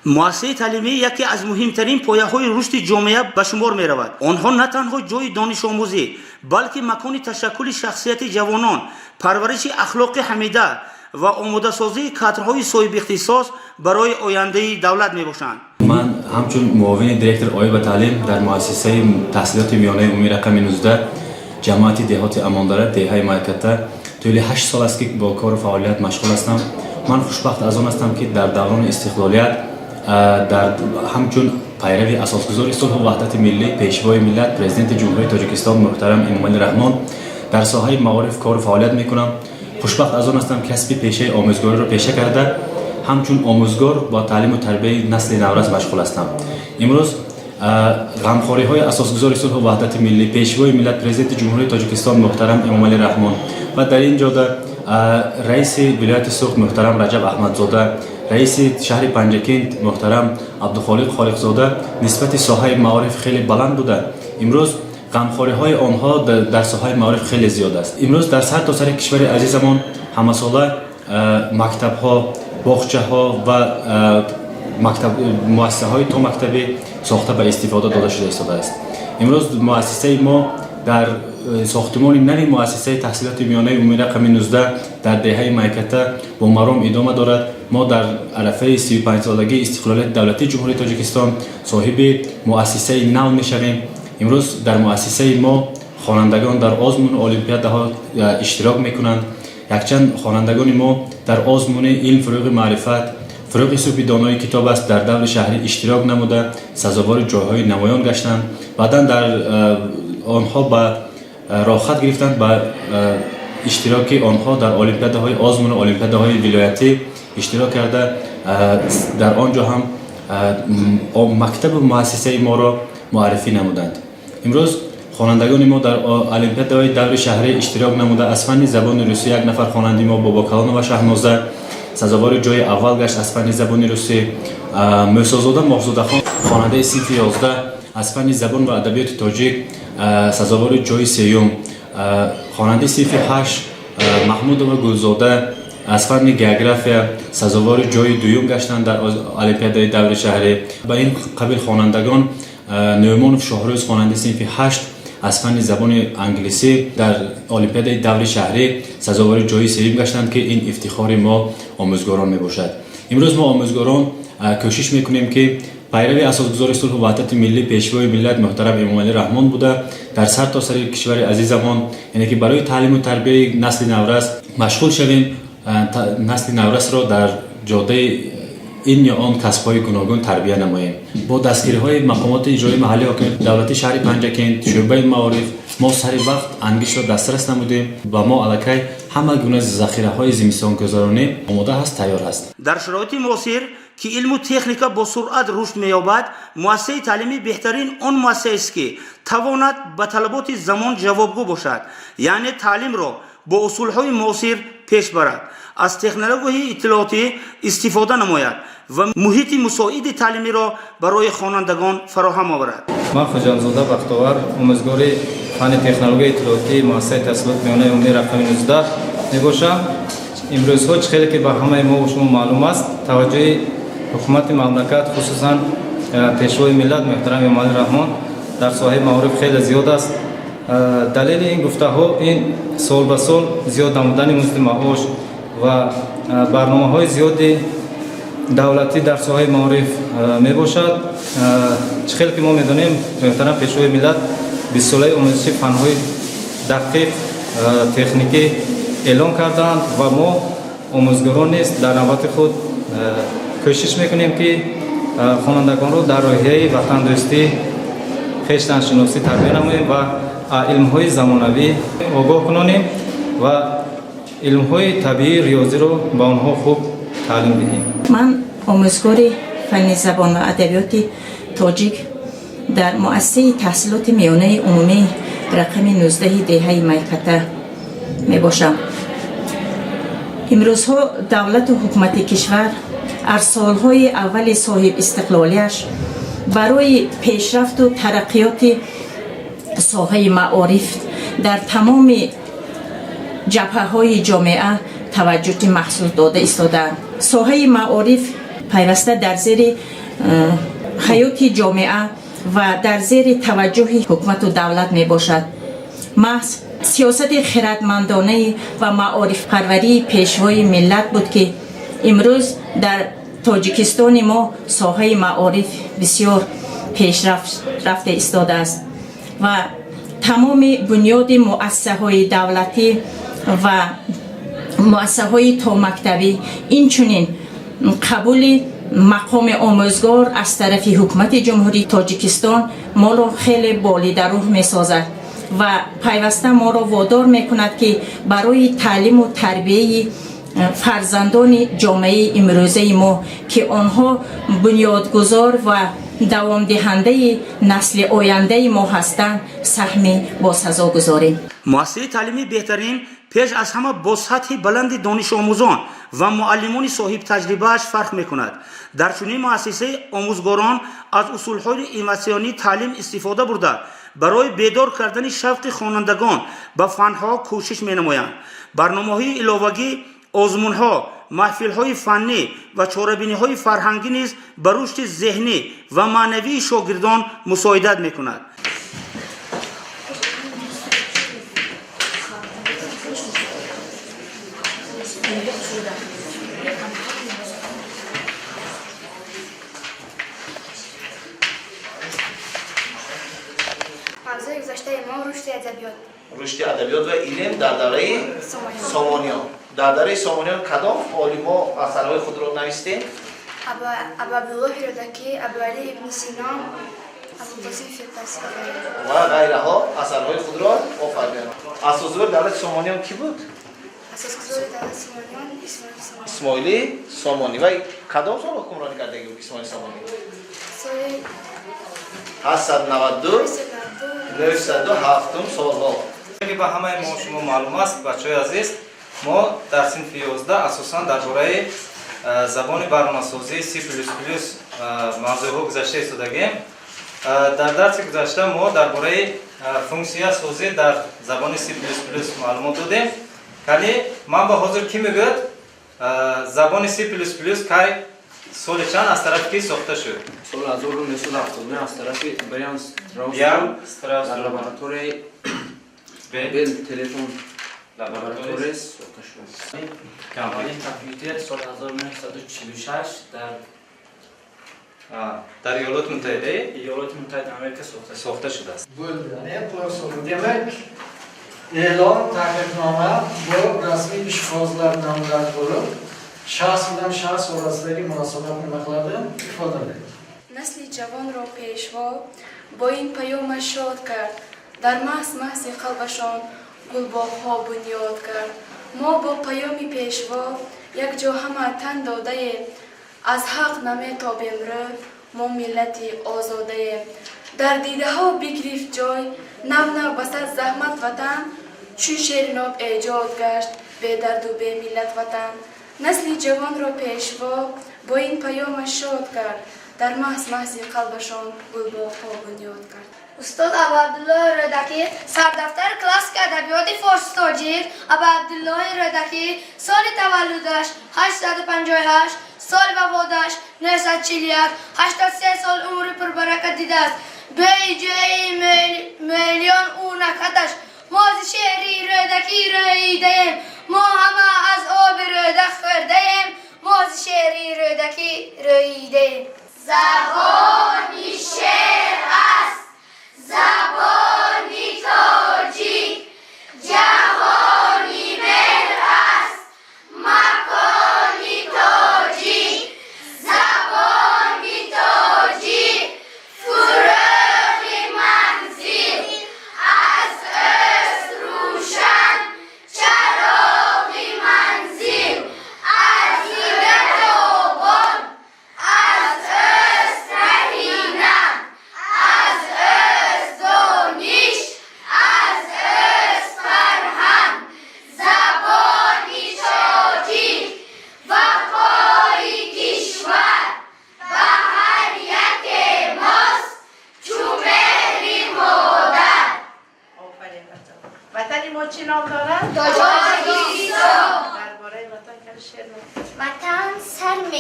مؤسسه تعلیمی یکی از مهمترین پایه‌های رشد جامعه به شمار می‌رود. آنها نه تنها جای دانش آموزی بلکه مکان تشکل شخصیت جوانان، پرورش اخلاق حمیده و آماده سازی کادرهای صاحب اختصاص برای آینده دولت میباشند. من همچون معاون دیرکتور عالی تعلیم در مؤسسه تحصیلات میانه عمومی رقم 19 جماعت دهات امانداره دهه مایکتا طول 8 سال است که با کار و فعالیت مشغول هستم. من خوشبخت از آن هستم که در دوران استقلالیت در همچون پیروی اساسگذار صلح و وحدت ملی پیشوای ملت پرزیدنت جمهوری تاجیکستان محترم امامعلی رحمان در ساحه معارف کار و فعالیت میکنم. خوشبخت از آن هستم کسب پیشه آموزگاری را پیشه کرده همچون آموزگار با تعلیم و تربیت نسل نورس مشغول هستم. امروز غمخواری های اساسگذار صلح و وحدت ملی پیشوای ملت پرزیدنت جمهوری تاجیکستان محترم امامعلی رحمان و در این جاده رئیس ولایت سوخت محترم رجب احمدزاده، رئیس شهر پنجکند محترم عبدالخالق خالقزاده نسبت ساحه معارف خیلی بلند بوده. امروز غمخواری های آنها در ساحه معارف خیلی زیاد است. امروز در سرتاسر کشور عزیزمان همه ساله مکتب ها، باغچه ها و مؤسسه های تا مکتبی ساخته به استفاده داده شده است. امروز مؤسسه ما در ساختمان نوی مؤسسه تحصیلات میانه عمومی رقم 19 در دهه مایکتا با مرام ادامه دارد. ما در عرفه 35 سالگی استقلالیت دولتی جمهوری تاجیکستان صاحب مؤسسه نو میشویم. امروز در مؤسسه ما خوانندگان در آزمون المپیادها اشتراک میکنند. یکچند خوانندگان ما در آزمون علم فروغ معرفت فروغ صوفی دانای کتاب است در دور شهری اشتراک نموده سزاوار جایهای نمایان گشتند. بعدا در آنها به راحت گرفتند به اشتراک آنها در المپیادهای آزمون و المپیادهای ولایتی اشتراک کرده. در آنجا هم مکتب و مؤسسه ما را معرفی نمودند. امروز خوانندگان ما در المپیادهای دور شهری اشتراک نموده. از فن زبان روسی یک نفر خواننده ما بابا کلان و شهنازه سزاوار جای اول گشت از فن زبان روسی. موسیزاده محزوده خان خواننده صنف 11 از فن زبان و ادبیات تاجیک سزاوار جای سیوم. خواننده صنف 8 محمود و گلزاده از فن گئوگرافیا سزاوار جای دوم گشتند در المپیادهای دور شهری. با این قبیل خوانندگان نومانوف شاهروز خواننده صنف 8 از فن زبان انگلیسی در المپیادهای دور شهری سزاوار جای سوم گشتند که این افتخار ما آموزگاران می باشد. امروز ما آموزگاران کوشش میکنیم که پیروی اساسگذار صلح و وحدت ملی پیشوای ملت محترم امامعلی رحمان بوده در سرتاسر کشور عزیزمان، یعنی که برای تعلیم و تربیت نسل نورس مشغول شویم. نسل نورس را در جاده این یا آن کسب‌های گوناگون تربیت نماییم. با دستگیری‌های مقامات اجرایی محلی حاکمیت دولتی شهر پنجکند شعبه معارف ما سر وقت انگیش را دسترس نمودیم و ما الکی همه گونه ذخیره‌های زمستان‌گذرانی آماده است، تیار است. در شرایط معاصر که علم و تکنیک با سرعت رشد می‌یابد، مؤسسه تعلیمی بهترین آن مؤسسه است که تواند به طلبات زمان جوابگو باشد، یعنی تعلیم را با اصول‌های معاصر پیش برد، از تکنولوژی اطلاعاتی استفاده نماید و محیط مساعد تعلیمی را برای خوانندگان فراهم آورد. من خوجامزاده بختیار آموزگار فن تکنولوژی اطلاعاتی مؤسسه تحصیلات میانه عمومی رقم 19 میباشم. امروزها خیلی که به همه ما و شما معلوم است توجه حکومت مملکت خصوصا پیشوای ملت محترم امامعلی رحمان در ساحه معارف خیلی زیاد است. دلیل این گفته ها این سال به سال زیاد نمودن مزد معاش و برنامه های زیادی دولتی در ساحه معارف می باشد. خیلی که ما می دانیم محترم پیشوای ملت 20 ساله آموزش فنهای دقیق تکنیکی اعلان کردند و ما آموزگاران نیست در نوبت خود کوشش میکنیم که خوانندگان رو در راهیه وطن دوستی خویشتن شناسی تربیت نماییم و علم‌های زمانوی آگاه کنیم و علم‌های طبیعی ریاضی رو با آنها خوب تعلیم دهیم. من آموزگار فن زبان و ادبیات تاجیک در مؤسسه تحصیلات میانه عمومی رقم 19 دهه مایکتا می باشم. امروزها دولت و حکومت کشور از سالهای اول صاحب استقلالیش برای پیشرفت و ترقیات ساحه معارف در تمام جبهه‌های جامعه توجه محصول داده ایستادند. ساحه معارف پیوسته در زیر حیات جامعه و در زیر توجه حکومت و دولت می باشد. محض سیاست خردمندانه و معارف پروری پیشوای ملت بود که امروز در تاجیکستان ما ساحه معارف بسیار پیشرفت ایستاده است و تمام بنیاد مؤسسه های دولتی و مؤسسه های تا مکتبی اینچنین قبول مقام آموزگار از طرف حکومت جمهوری تاجیکستان ما را خیلی بالیده روح می سازد و پیوسته ما را وادار می کند که برای تعلیم و تربیه فرزندان جامعه امروزه ما که آنها بنیادگذار و دوام دهنده نسل آینده ما هستند سهم باسزا گذاریم. مؤسسه تعلیمی بهترین پیش از همه با سطح بلند دانش آموزان و معلمان صاحب تجربهش فرق میکند. در چنین مؤسسه آموزگاران از اصولهای اینواسیونی تعلیم استفاده برده برای بیدار کردن شوق خوانندگان به فنها کوشش مینمایند. برنامه‌های علاوگی آزمون‌ها، محفل‌های فنی و چاره‌بینی‌های فرهنگی نیز به رشد ذهنی و معنوی شاگردان مساعدت می‌کند. موضوع گذشته ما رشد ادبیات. رشد ادبیات و علم در دوره سامانیان. در دوره سامانیان کدام عالما اثرهای خود را نوشتیم؟ ابوعبدالله رودکی، ابوعلی ابن سینا، ابوالقاسم فردوسی و غیرها اثرهای خود را آفریدند. اساسگزار دولت سامانیان کی بود؟ اساسگزار دولت سامانیان اسماعیل سامانی. و کدام سال حکمرانی کرده بود اسماعیل سامانی؟ سال 892 907 سالها. که به همه ما شما معلوم است بچه‌های عزیز، ما در صنف 11 اساساً درباره زبان برنامه‌سازی C++ موضوع گذشته ایستادگیم. در درس گذشته ما درباره فونکسیا سازی در زبان C++ معلومات دادیم. ولی من به حضور کی میگم زبان C++ که سال چند از طرف کی ساخته شد؟ سال 1979 از طرف بریان استراوس در لابراتوری بیل تلفن لابراتوری ساخته شد. اولین کامپیوتر سال 1946 در ایالات متحده ایالات متحده آمریکا ساخته شده است. demek e'lon taklifnoma bu rasmiy ish qog'ozlari namunalari bo'lib shaxs bilan shaxs orasidagi munosabat nima qiladi ifodalaydi. نسل جوان را پیشوا با این پیامش شاد کرد، در محض قلبشان گلباغ‌ها بنیاد کرد. ما با پیام پیشوا یک جا همه تن داده ایم، از حق نمیتابیم رو، ما ملتی آزاده ایم. در دیده ها بگرفت جای نو بسد زحمت وطن، چون شیر ناب ایجاد گشت به درد و به ملت وطن. نسل جوان را پیشوا با این پیامش شاد کرد، در محض قلبشان گلباغ‌ها بنیاد کرد. استاد ابوعبدالله رودکی سردفتر کلاسیک ادبیات فارسی تاجیک. ابوعبدالله رودکی سال تولدش 858، سال وفاتش 941، 83 سال عمر پربرکت دیده است. به جای میلیون او نکتش ما از شهری رودکی راییده‌ایم، ما همه از آب رودک خورده‌ایم، ما از شهری رودکی راییده‌ایم. زبانی شعر است، زبانی تاجیک، جهانی مهر است، مکانی تاجیک، زبانی تاجیک، فروغ منزل از است روشن، چراغ منزل از دیگر آبان، از است رهی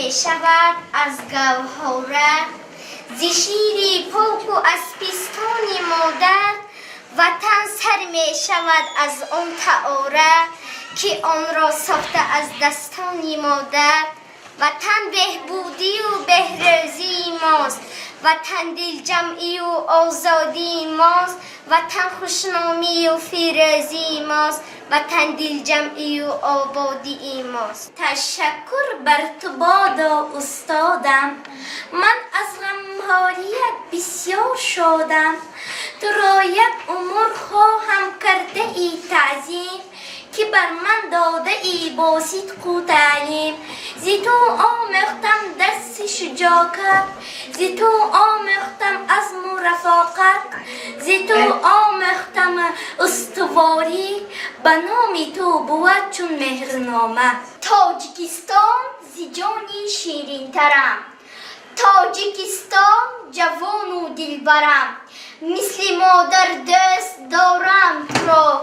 می شود از گوهره ز شیر پاک و از پیستان مادر وطن سر می شود از آن تعاره که آن را ساخته از دستان مادر وطن بهبودی و بهروزی ماست وطن دل جمعی و آزادی ماست وطن خوشنامی و فیروزی ماست وطن دل جمعی و آبادی ماست تشکر بر تو بادا استادم من از غمهاریت بسیار شادم تو را یک امور خواهم کرده ای تعظیم که بر من داده ای با صدق و تعلیم ز تو آموختم درس شجاعت ز تو آموختم عزم و رفاقت ز تو آموختم استواری به نام تو بود چون مهرنامه تاجیکستان ز جانی شیرین ترم تاجیکستان جوان و دلبرم مثل مادر دست دارم تو را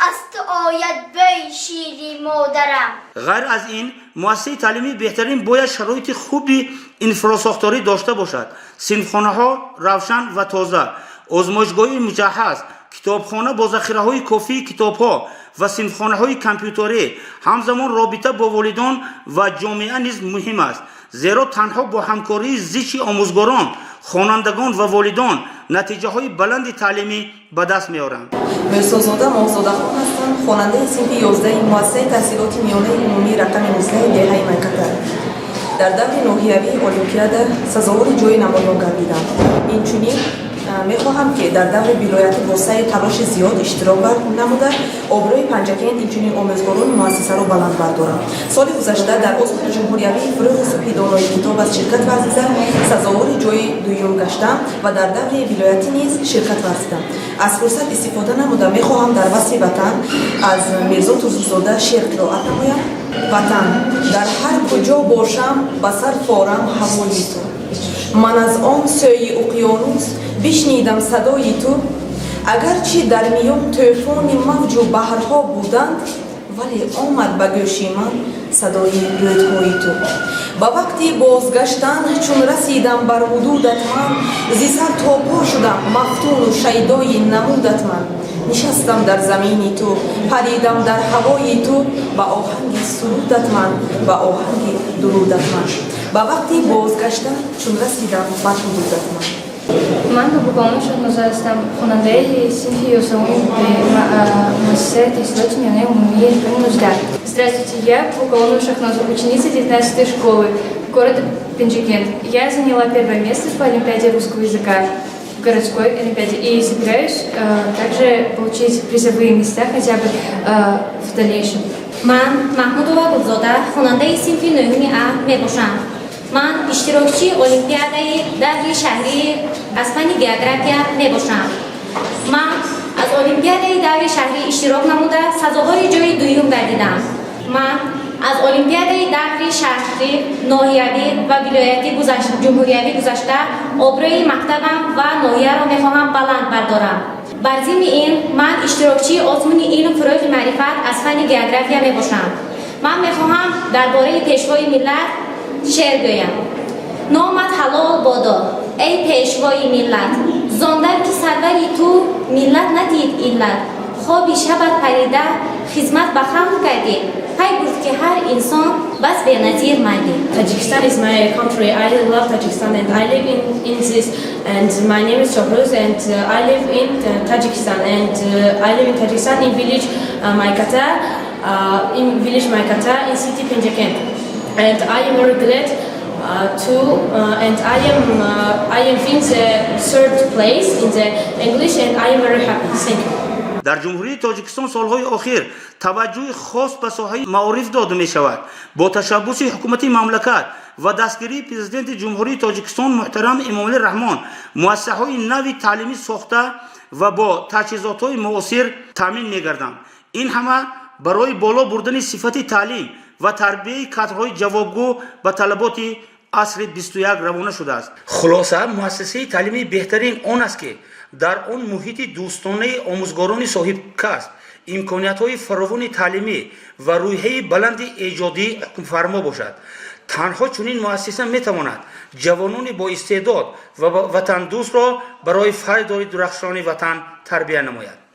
از تو آید بی شیری مادرم. غیر از این مؤسسه تعلیمی بهترین باید شرایط خوبی اینفراساختاری داشته باشد. صنفخانه ها روشن و تازه، آزمایشگاه مجهز، کتابخانه با ذخیره های کافی کتاب ها و صنفخانه های کامپیوتری. همزمان رابطه با والدان و جامعه نیز مهم است، زیرا تنها با همکاری زیچ آموزگاران، خوانندگان و والدان نتیجه های بلند تعلیمی به دست می‌آورند. مرسازاده ماهزاده خان هستم، خواننده صنف 11 مؤسسه تحصیلات میانه عمومی رقم 19 دهه میکده. در دور نوحیوی المپیاد سزاوار جای نمایان گردیدم. اینچنین میخواهم که در دور ولایت واسه تلاش زیاد اشتراک نموده آبروی پنجکین اینچنین آموزگاران مؤسسه را بلند بردارم. سال گذشته در عضو جمهوریوی فروغ صبحی دانای کتاب از شرکت ورزیده سزاوار جای دوم گشتم و در دور ولایتی نیز شرکت ورزیدم. از فرصت استفاده نموده میخواهم در وصف وطن از میرزا توسوزاده شعر قرائت نمایم. وطن در هر کجا باشم بسر فارم هوای تو، من از آن سوی اقیانوس بشنیدم صدای تو، اگرچه در میان طوفان موج و بحرها بودند ولی آمد به گوش من صدای رودهای تو. با وقتی بازگشتن چون رسیدم بر حدودت من زی سر تا پا شدم مفتون و شیدای نمودت من. نشستم در زمینی تو، پریدم در هوای تو، با آهنگ سرودت من، با آهنگ درودت من. با وقتی بازگشتن چون رسیدم بر حدودت من. من Богомолов Шахназар هستم، خواننده صنف 11 مؤسسه تحصیلات میانه عمومی район 19. Здравствуйте, я Богомолов Шахназар, ученица 19 школы города Пенджикент. Я заняла первое место по Олимпиаде русского языка, в городской Олимпиаде, и собираюсь также получить призовые места хотя бы в дальнейшем. من محمودова گلزاده خواننده صنف 9 A میباشم. من اشتراکچی المپیادهای دور شهری از فن گئوگرافیا میباشم. من از المپیادهای دور شهری اشتراک نموده سزاوار جای دوم گردیدم. من از المپیادهای دور شهری ناحیوی و ولایتی جمهوریوی گذشته آبروی مکتبم و ناحیه را میخواهم بلند بردارم. بر ضمن این من اشتراکچی آزمون علم فروغ معرفت از فن گئوگرافیا میباشم. من میخواهم درباره پیشوای ملت شعر گویم. نامت حلال بادا ای پیشوای ملت، زاندر که سروری تو ملت ندید علت، خوابی شبت پریده خدمت به خلق کردی، پی بود که هر انسان بس به نظیر مردی. Tajikistan is my country. I love Tajikistan and I live in this, and my name is Shohruz and I live in Tajikistan and I live in Tajikistan in village Maykata, in city Penjikent. And I am very glad and I am in the third place in the English and I am very happy. Thank you. در جمهوری تاجیکستان سالهای اخیر توجه خاص به ساحه معارف داده می شود. با تشبث حکومت مملکت و دستگیری پرزیدنت جمهوری تاجیکستان محترم امامعلی رحمان مؤسسه های نوی تعلیمی ساخته و با تجهیزات های معاصر تامین می گردند. این همه برای بالا بردن صفت تعلیم و تربیه کادرهای جوابگو به طلبات عصر 21 روانه شده است. خلاصه مؤسسه تعلیمی بهترین آن است که در آن محیط دوستانه آموزگاران صاحب کسب، امکانیت‌های فراوان تعلیمی و روحیه بلند ایجادی حکم فرما باشد. تنها چنین مؤسسه میتواند جوانان با استعداد و وطن دوست را برای فایده درخشان وطن تربیت نماید.